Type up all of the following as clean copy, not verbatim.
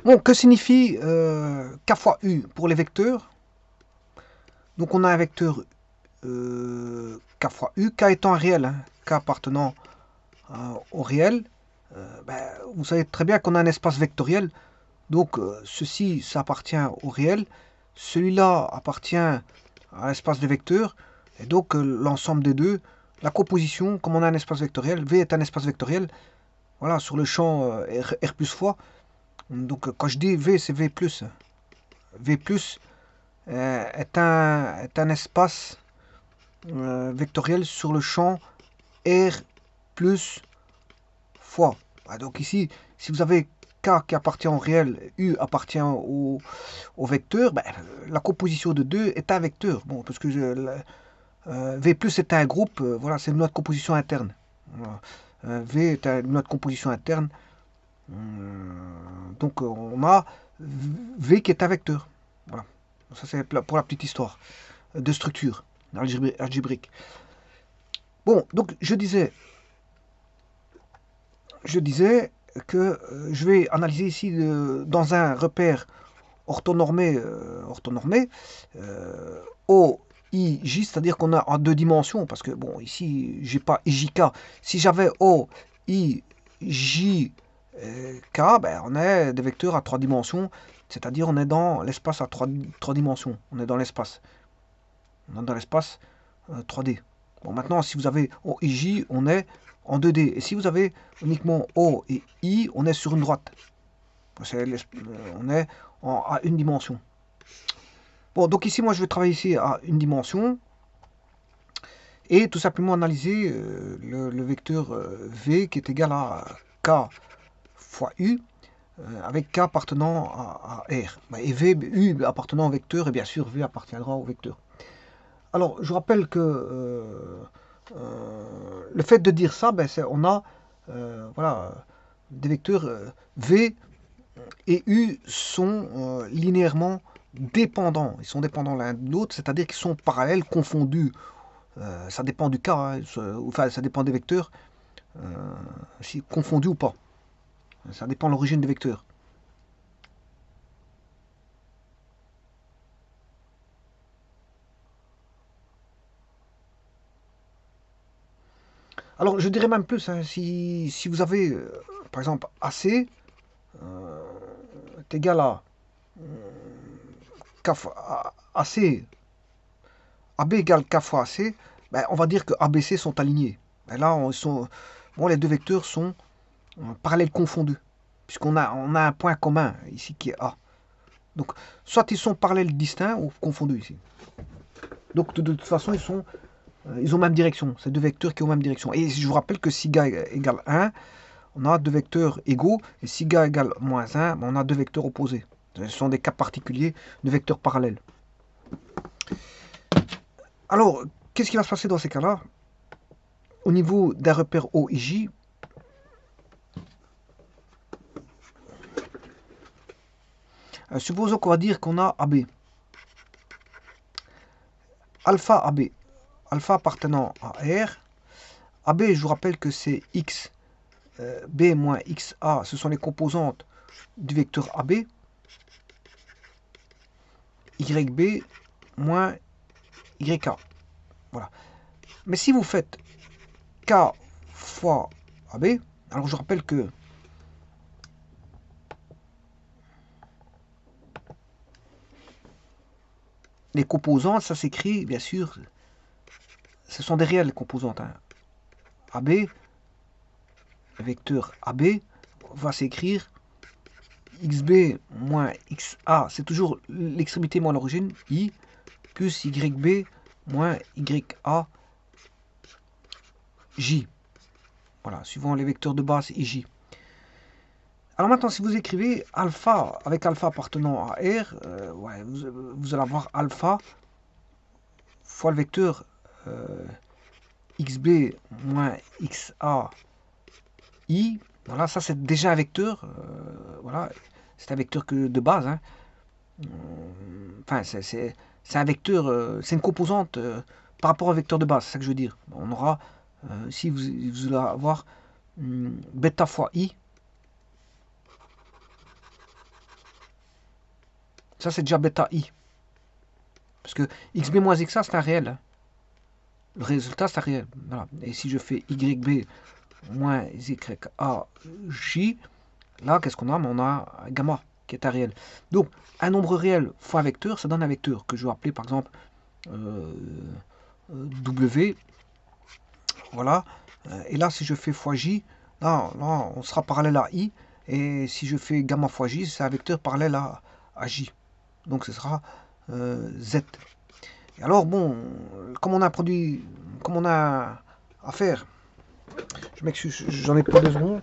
Bon, que signifie k fois u pour les vecteurs? Donc on a un vecteur k fois u, k étant un réel, hein, k appartenant au réel. Ben, vous savez très bien qu'on a un espace vectoriel. Donc ceci, ça appartient au réel. Celui-là appartient à l'espace de vecteurs. Et donc l'ensemble des deux, la composition, comme on a un espace vectoriel, V est un espace vectoriel, voilà, sur le champ R plus fois. Donc quand je dis V, c'est V plus. V plus est un espace vectoriel sur le champ R plus fois. Ah, donc ici, si vous avez K qui appartient au réel, U appartient au vecteur, ben, la composition de 2 est un vecteur. Bon, parce que V plus est un groupe, voilà, c'est une loi de composition interne. Voilà. V est une loi de composition interne. Donc on a V qui est un vecteur. Voilà. Ça c'est pour la petite histoire de structure algébrique. Bon, donc je disais que je vais analyser ici dans un repère orthonormé, OIJ, c'est-à-dire qu'on a en deux dimensions, parce que bon, ici, j'ai pas IJK. Si j'avais OIJK, ben, on est des vecteurs à trois dimensions, c'est-à-dire on est dans l'espace à trois dimensions. On est dans l'espace. On est dans l'espace 3D. Bon, maintenant, si vous avez OIJ, on est en 2D. Et si vous avez uniquement O et I, on est sur une droite. On est à une dimension. Bon, donc ici, moi, je vais travailler ici à une dimension et tout simplement analyser le vecteur V qui est égal à K fois U avec K appartenant à R. Et V, U appartenant au vecteur, et bien sûr, V appartiendra au vecteur. Alors, je rappelle que le fait de dire ça, ben, on a voilà, des vecteurs V et U sont linéairement dépendants. Ils sont dépendants l'un de l'autre, c'est-à-dire qu'ils sont parallèles, confondus. Ça dépend du cas, hein, enfin ça dépend des vecteurs, si confondus ou pas. Ça dépend de l'origine des vecteurs. Alors je dirais même plus, hein, si vous avez par exemple AC est égal à K fois AC, AB égale K fois AC, ben, on va dire que ABC sont alignés. Ben là, bon, les deux vecteurs sont parallèles confondus, puisqu'on a un point commun ici qui est A. Donc, soit ils sont parallèles distincts ou confondus ici. Donc, de toute façon, ils ont même direction. C'est deux vecteurs qui ont même direction. Et je vous rappelle que si Ga égale 1, on a deux vecteurs égaux. Et si Ga égale moins 1, on a deux vecteurs opposés. Ce sont des cas particuliers de vecteurs parallèles. Alors, qu'est-ce qui va se passer dans ces cas-là? Au niveau d'un repère O et J, supposons qu'on va dire qu'on a AB. Alpha AB. Alpha appartenant à R. AB, je vous rappelle que c'est X, B moins XA, ce sont les composantes du vecteur AB. YB moins YK. Voilà. Mais si vous faites K fois AB, alors je rappelle que les composantes, ça s'écrit, bien sûr, ce sont des réelles composantes. Hein. AB, le vecteur AB, va s'écrire XB moins XA, c'est toujours l'extrémité moins l'origine, I, plus YB moins YA, J. Voilà, suivant les vecteurs de base IJ. Alors maintenant, si vous écrivez alpha avec alpha appartenant à R, ouais, vous allez avoir alpha fois le vecteur xb moins xa i. Voilà, ça c'est déjà un vecteur. Voilà, c'est un vecteur que de base. Hein. Enfin, c'est un vecteur, c'est une composante par rapport au vecteur de base, c'est ça que je veux dire. On aura, si vous allez avoir bêta fois i Ça, c'est déjà bêta i. Parce que xb moins xa, c'est un réel. Hein. Le résultat, c'est un réel. Voilà. Et si je fais yb moins yaj, là, qu'est-ce qu'on a? On a gamma, qui est un réel. Donc, un nombre réel fois un vecteur, ça donne un vecteur que je vais appeler, par exemple, w. Voilà. Et là, si je fais fois j, là, on sera parallèle à i. Et si je fais gamma fois j, c'est un vecteur parallèle à j. Donc, ce sera z. Et alors, bon, comme on a un produit, comme on a à faire, je m'excuse, j'en ai pas 2 secondes.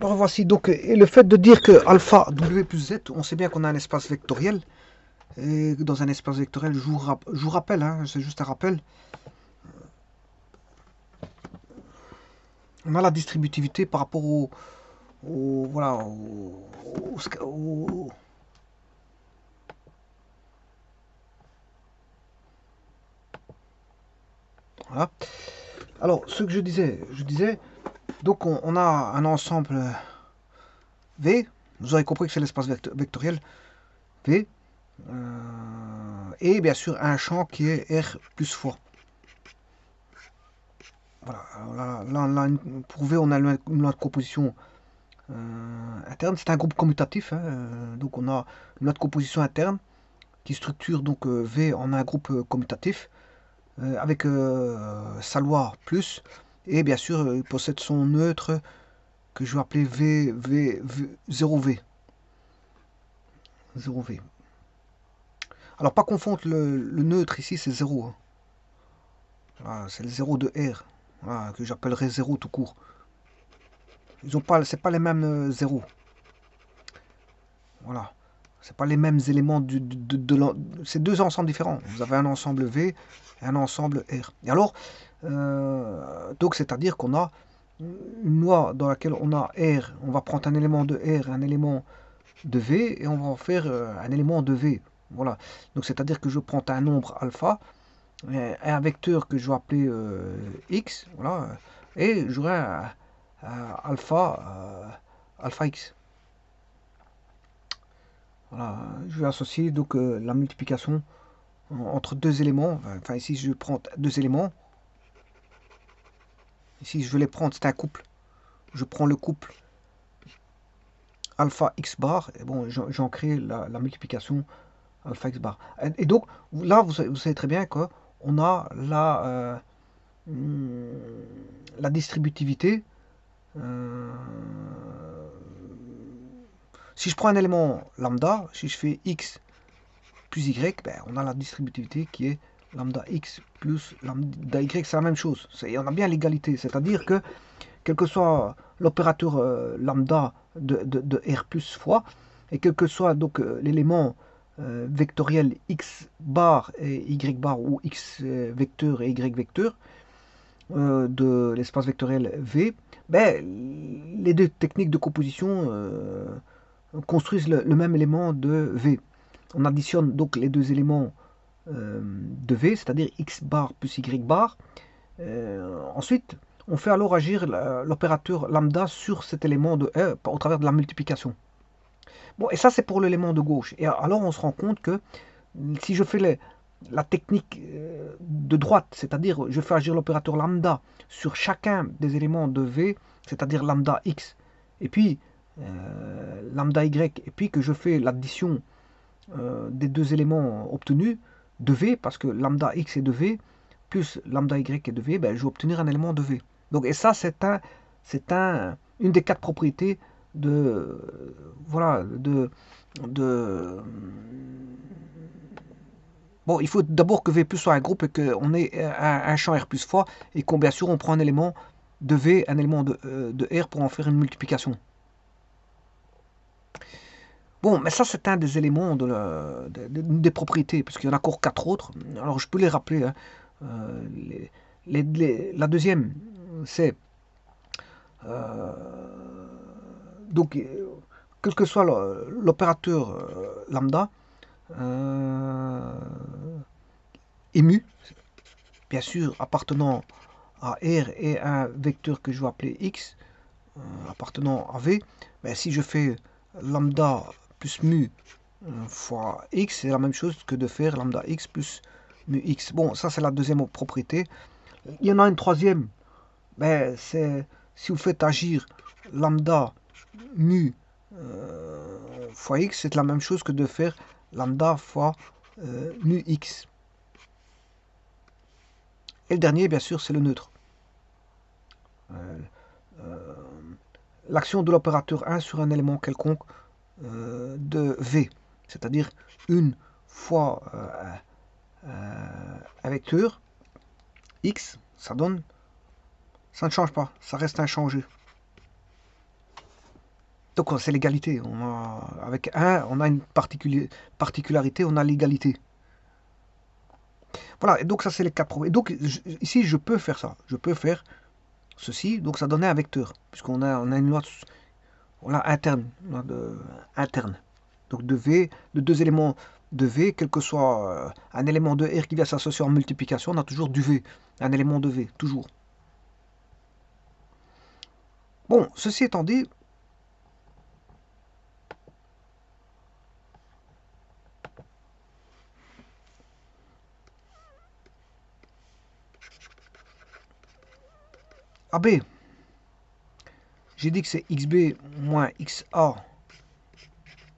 Alors voici donc, et le fait de dire que alpha w plus z, on sait bien qu'on a un espace vectoriel. Et dans un espace vectoriel, je vous rappelle, hein, c'est juste un rappel, on a la distributivité par rapport voilà, voilà. Alors, ce que je disais, donc on a un ensemble V, vous aurez compris que c'est l'espace vectoriel V, et bien sûr un champ qui est R plus fois. Voilà, alors là, pour V, on a une loi de composition interne, c'est un groupe commutatif, hein, donc on a une loi de composition interne qui structure donc V en un groupe commutatif avec sa loi plus, et bien sûr il possède son neutre que je vais appeler 0V. 0V. Alors pas confondre le neutre ici, c'est 0. Hein. Voilà, c'est le 0 de R, voilà, que j'appellerai 0 tout court. Ils ont pas, c'est pas les mêmes 0. Voilà. C'est pas les mêmes éléments c'est 2 ensembles différents. Vous avez un ensemble V et un ensemble R. Et alors, donc c'est-à-dire qu'on a une loi dans laquelle on a R, on va prendre un élément de R, un élément de V, et on va en faire un élément de V. Voilà. Donc c'est-à-dire que je prends un nombre alpha, un vecteur que je vais appeler X, voilà, et j'aurai alpha X. Voilà, je vais associer donc la multiplication entre 2 éléments. Enfin ici je prends 2 éléments. Ici je vais les prendre, c'est un couple. Je prends le couple alpha x bar, et bon, j'en crée la multiplication alpha x bar. Et donc là vous savez très bien qu'on a la distributivité. Si je prends un élément lambda, si je fais x plus y, ben, on a la distributivité qui est lambda x plus lambda y, c'est la même chose. On a bien l'égalité, c'est-à-dire que quel que soit l'opérateur lambda de R plus fois, et quel que soit donc l'élément vectoriel x bar et y bar, ou x vecteur et y vecteur de l'espace vectoriel V, ben, les deux techniques de composition construisent le même élément de V. On additionne donc les 2 éléments de V, c'est-à-dire x bar plus y bar. Ensuite, on fait alors agir l'opérateur lambda sur cet élément de R au travers de la multiplication. Bon, et ça c'est pour l'élément de gauche. Et alors on se rend compte que si je fais la technique de droite, c'est-à-dire je fais agir l'opérateur lambda sur chacun des éléments de V, c'est-à-dire lambda x, et puis lambda y, et puis que je fais l'addition des deux éléments obtenus de V, parce que lambda x est de V, plus lambda y est de V, ben, je vais obtenir un élément de V. Donc, et ça, c'est une des quatre propriétés de, voilà, bon, il faut d'abord que V plus soit un groupe et qu'on ait un champ R plus fois, et qu'on, bien sûr, on prend un élément de V, un élément de R pour en faire une multiplication. Bon, mais ça, c'est un des éléments des propriétés, parce qu'il y en a encore quatre autres. Alors, je peux les rappeler. Hein. La deuxième, c'est donc, quel que soit l'opérateur lambda, est mu, bien sûr, appartenant à R et un vecteur que je vais appeler X, appartenant à V. Ben, si je fais lambda plus mu fois X, c'est la même chose que de faire lambda X plus mu X. Bon, ça c'est la deuxième propriété. Il y en a une troisième, ben, c'est si vous faites agir lambda mu fois X, c'est la même chose que de faire lambda fois mu X. Et le dernier, bien sûr, c'est le neutre. L'action de l'opérateur 1 sur un élément quelconque de V, c'est-à-dire une fois un vecteur X, ça donne, ça ne change pas, ça reste inchangé. Donc c'est l'égalité. Avec 1, on a une particularité, on a l'égalité. Voilà, et donc ça c'est les quatre propriétés. Donc ici je peux faire ça. Je peux faire ceci, donc ça donnait un vecteur, puisqu'on a une loi interne. Interne. Donc de V, de deux éléments de V, quel que soit un élément de R qui vient s'associer en multiplication, on a toujours du V. Un élément de V, toujours. Bon, ceci étant dit, AB, j'ai dit que c'est XB moins XA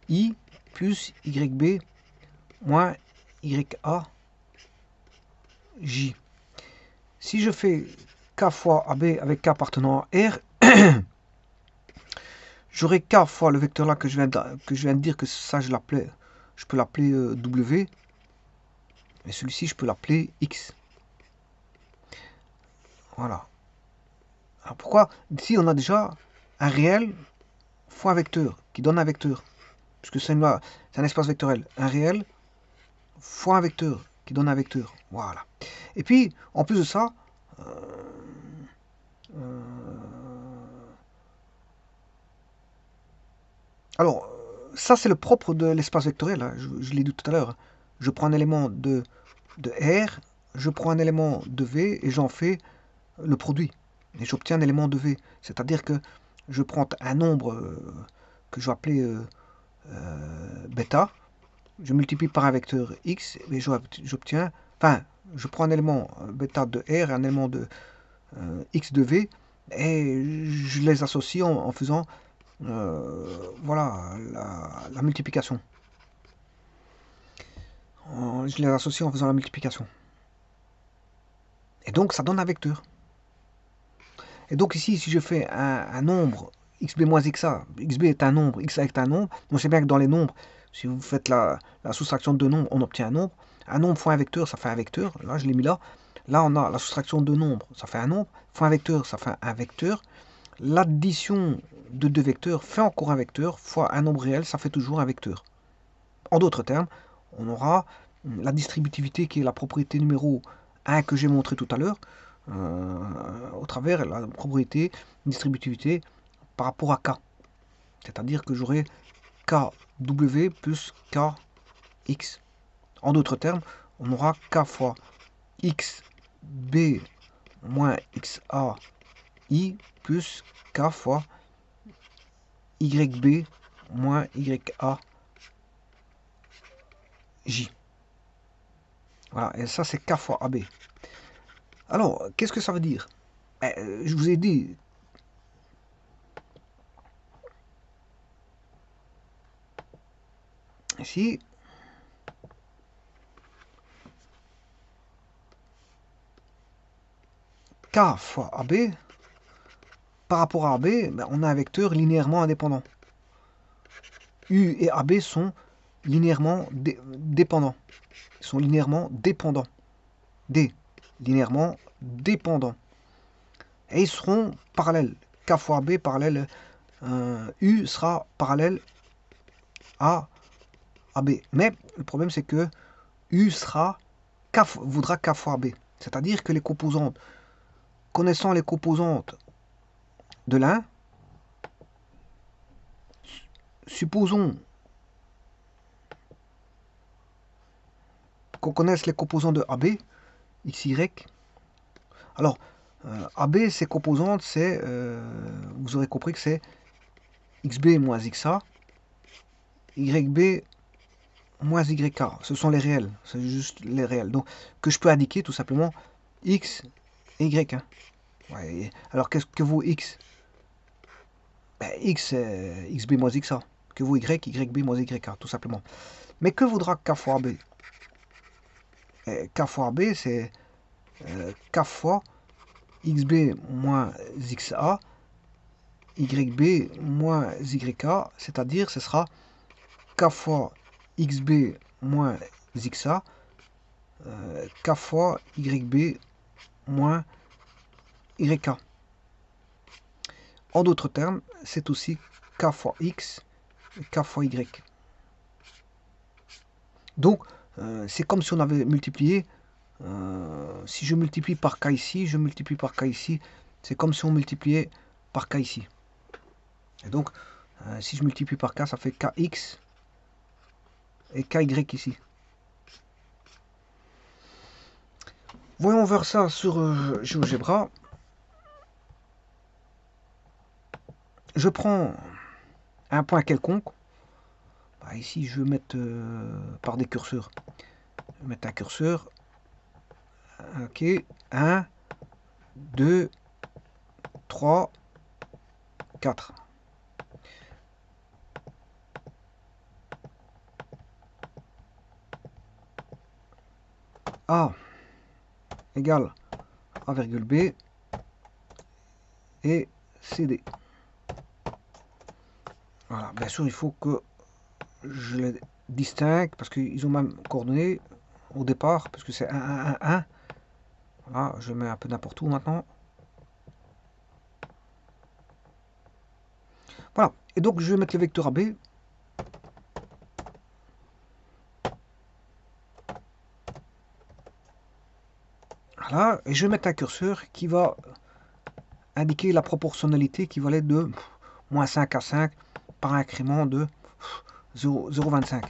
I plus YB moins YA J. Si je fais K fois AB avec K appartenant à R, j'aurai K fois le vecteur là que je viens de dire que ça je peux l'appeler W, et celui-ci je peux l'appeler X. Voilà. Alors pourquoi? Ici on a déjà un réel fois un vecteur qui donne un vecteur, puisque c'est un espace vectoriel. Un réel fois un vecteur qui donne un vecteur. Voilà. Et puis en plus de ça, alors ça c'est le propre de l'espace vectoriel. Hein. Je l'ai dit tout à l'heure. Je prends un élément de R, je prends un élément de V et j'en fais le produit. Et j'obtiens un élément de V. C'est-à-dire que je prends un nombre que je vais appeler bêta, je multiplie par un vecteur X et j'obtiens, enfin, je prends un élément bêta de R, un élément de X de V, et je les associe en faisant voilà, la multiplication. Je les associe en faisant la multiplication. Et donc ça donne un vecteur. Et donc ici, si je fais un nombre xb moins xa, xb est un nombre, xa est un nombre, on sait bien que dans les nombres, si vous faites la soustraction de deux nombres, on obtient un nombre. Un nombre fois un vecteur, ça fait un vecteur. Là, je l'ai mis là. Là, on a la soustraction de deux nombres, ça fait un nombre. Fois un vecteur, ça fait un vecteur. L'addition de deux vecteurs fait encore un vecteur, fois un nombre réel, ça fait toujours un vecteur. En d'autres termes, on aura la distributivité qui est la propriété numéro 1 que j'ai montré tout à l'heure, au travers la propriété distributivité par rapport à K. C'est-à-dire que j'aurai KW plus KX. En d'autres termes, on aura K fois XB moins XA I plus K fois YB moins YA J. Voilà, et ça c'est K fois AB. Alors, qu'est-ce que ça veut dire? Je vous ai dit, ici, K fois AB, par rapport à AB, ben, on a un vecteur linéairement indépendant. U et AB sont linéairement dépendants. Ils sont linéairement dépendants. D, linéairement dépendants. Et ils seront parallèles. K fois AB parallèle, U sera parallèle à AB. Mais le problème c'est que U sera voudra K fois AB. C'est-à-dire que les composantes, connaissant les composantes de l'un, supposons qu'on connaisse les composants de AB, x, y. Alors, AB, ses composantes, c'est, vous aurez compris que c'est xb moins xa, yb moins yk. Ce sont les réels, c'est juste les réels. Donc, que je peux indiquer tout simplement x et y. Hein. Ouais, alors, qu'est-ce que vaut x? Ben, x, c'est xb moins xa. Que vaut y? Yb moins yk, tout simplement. Mais que vaudra k fois AB? K fois AB, c'est k fois xb moins xa, yb moins yk, c'est-à-dire ce sera k fois xb moins xa, k fois yb moins yk. En d'autres termes, c'est aussi k fois x et k fois y. Donc, c'est comme si on avait multiplié, si je multiplie par k ici, je multiplie par k ici, c'est comme si on multipliait par k ici. Et donc, si je multiplie par k, ça fait kx et ky ici. Voyons voir ça sur GeoGebra. Je prends un point quelconque. Bah, ici, je vais mettre par des curseurs. Je vais mettre un curseur. Ok. 1, 2, 3, 4. A égale A virgule B et CD. Voilà, bien sûr, il faut que je les distingue parce qu'ils ont même coordonnées au départ, parce que c'est 1, 1, 1, 1. Voilà, je mets un peu n'importe où maintenant. Voilà, et donc je vais mettre le vecteur AB. Voilà, et je vais mettre un curseur qui va indiquer la proportionnalité qui va aller de moins 5 à 5 par incrément de 0,25.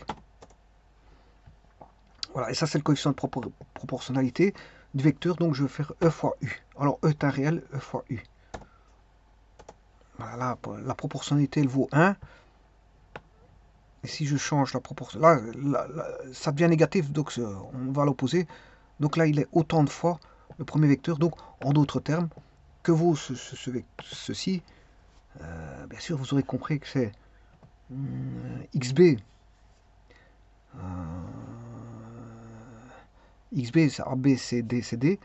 Voilà, et ça c'est le coefficient de proportionnalité du vecteur, donc je vais faire E fois U. Alors E est un réel, E fois U. Voilà, la proportionnalité elle vaut 1. Et si je change la proportion, là, ça devient négatif, donc on va l'opposer. Donc là il est autant de fois le premier vecteur, donc en d'autres termes, que vaut ceci? Bien sûr vous aurez compris que c'est xb. XB, c'est A, B, C, D, C, D.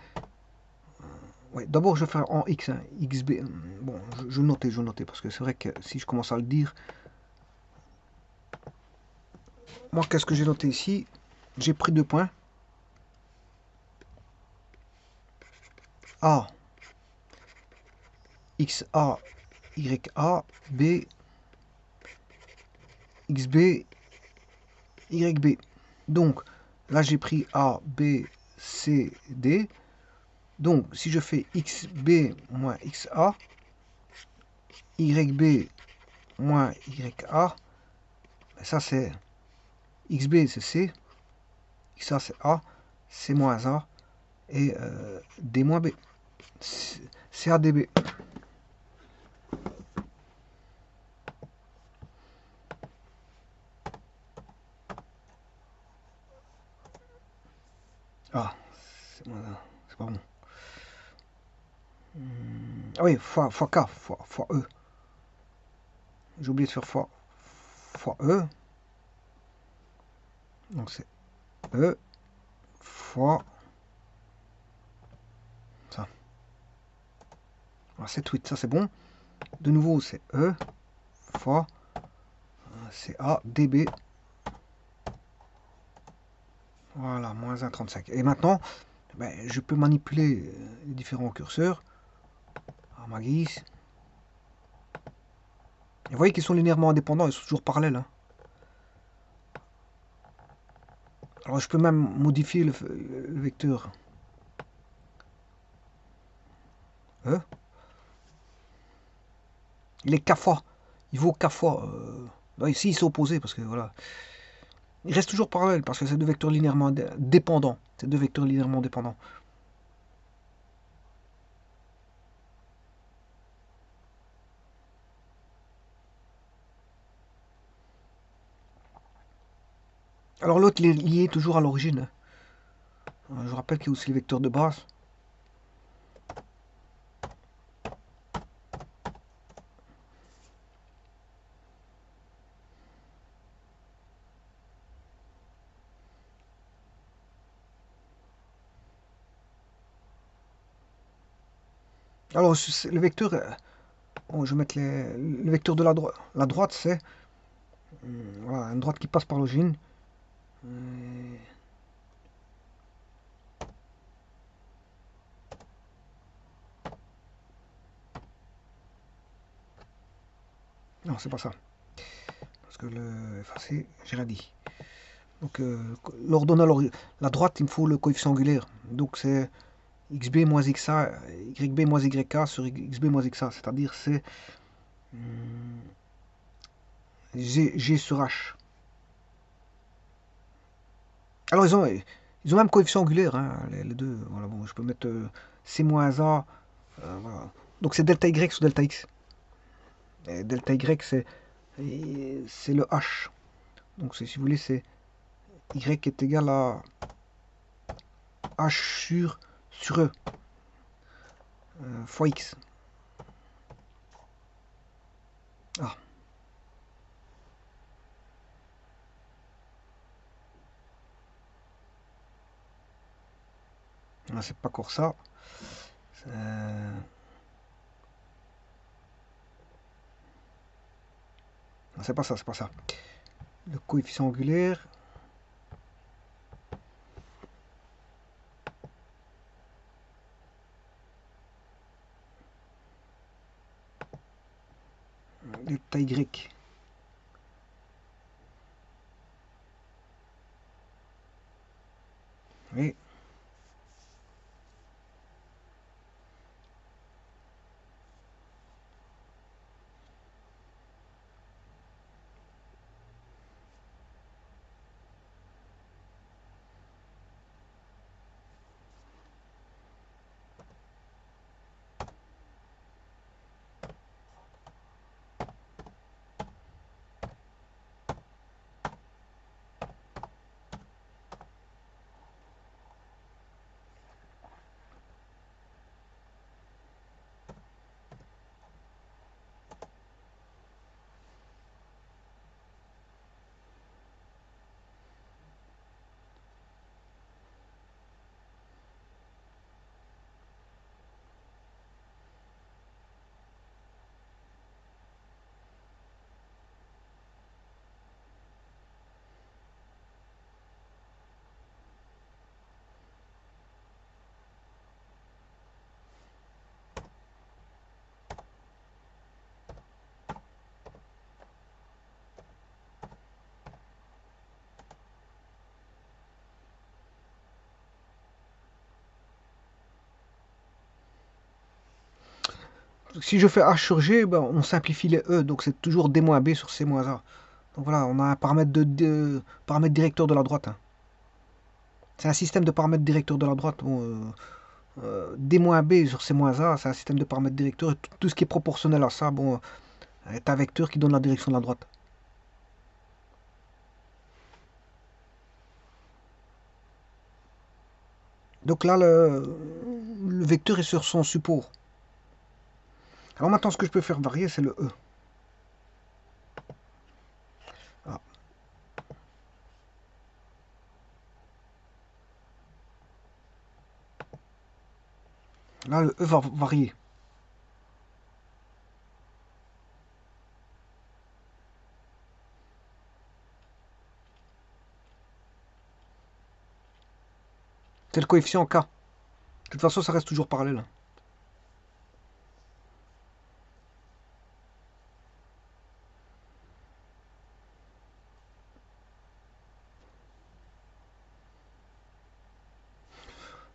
Ouais, d'abord, je vais faire en X, hein, XB. Bon, je notais, parce que c'est vrai que si je commence à le dire. Moi, qu'est-ce que j'ai noté ici? J'ai pris 2 points. A, XA, YA, B, XB, YB. Donc, là, j'ai pris A, B, C, D. Donc, si je fais XB moins XA, YB moins YA, ça c'est XB c'est C, XA c'est A, C moins A et D moins B. CADB. pas bon. Ah oui, fois K, fois E. J'ai oublié de faire fois E. Donc c'est E fois ça. Voilà, 7, 8, ça c'est bon. De nouveau, c'est E fois CA dB. Voilà, moins 1,35. Et maintenant, ben, je peux manipuler les différents curseurs à ma guise. Et vous voyez qu'ils sont linéairement indépendants, ils sont toujours parallèles. Hein. Alors je peux même modifier le vecteur. Il est K fois. Il vaut K fois. Ici, ils sont opposés parce que voilà. Il reste toujours parallèle parce que c'est deux vecteurs linéairement dépendants. C'est deux vecteurs linéairement dépendants. Alors l'autre, il est lié toujours à l'origine. Je rappelle qu'il y a aussi les vecteurs de base. Alors le vecteur, bon, je vais mettre le vecteur de la droite. La droite, c'est voilà, une droite qui passe par l'origine. Non, c'est pas ça. Parce que le effacé, j'ai rien dit. Donc, l'ordonnal, la droite, il me faut le coefficient angulaire. Donc, c'est xb moins xa, yb moins yk sur xb moins xa. C'est-à-dire, c'est g sur h. Alors, ils ont même coefficient angulaire, hein, les deux. Voilà, bon, je peux mettre c moins a. Voilà. Donc, c'est delta y sur delta x. Et delta y, c'est le h. Donc, si vous voulez, c'est y est égal à h sur e fois x. Ah, c'est pas encore ça. C'est pas ça, c'est pas ça. Le coefficient angulaire. Delta y. Oui. Si je fais h sur g, ben, on simplifie les e, donc c'est toujours d moins b sur c moins a. Donc voilà, on a un paramètre, paramètre directeur de la droite. Hein. C'est un système de paramètres directeurs de la droite. Bon, d moins b sur c moins a, c'est un système de paramètres directeurs. Et tout ce qui est proportionnel à ça, bon, est un vecteur qui donne la direction de la droite. Donc là, le vecteur est sur son support. Alors maintenant, ce que je peux faire varier, c'est le E. Ah. Là, le E va varier. C'est le coefficient K. De toute façon, ça reste toujours parallèle.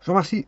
Je vous remercie.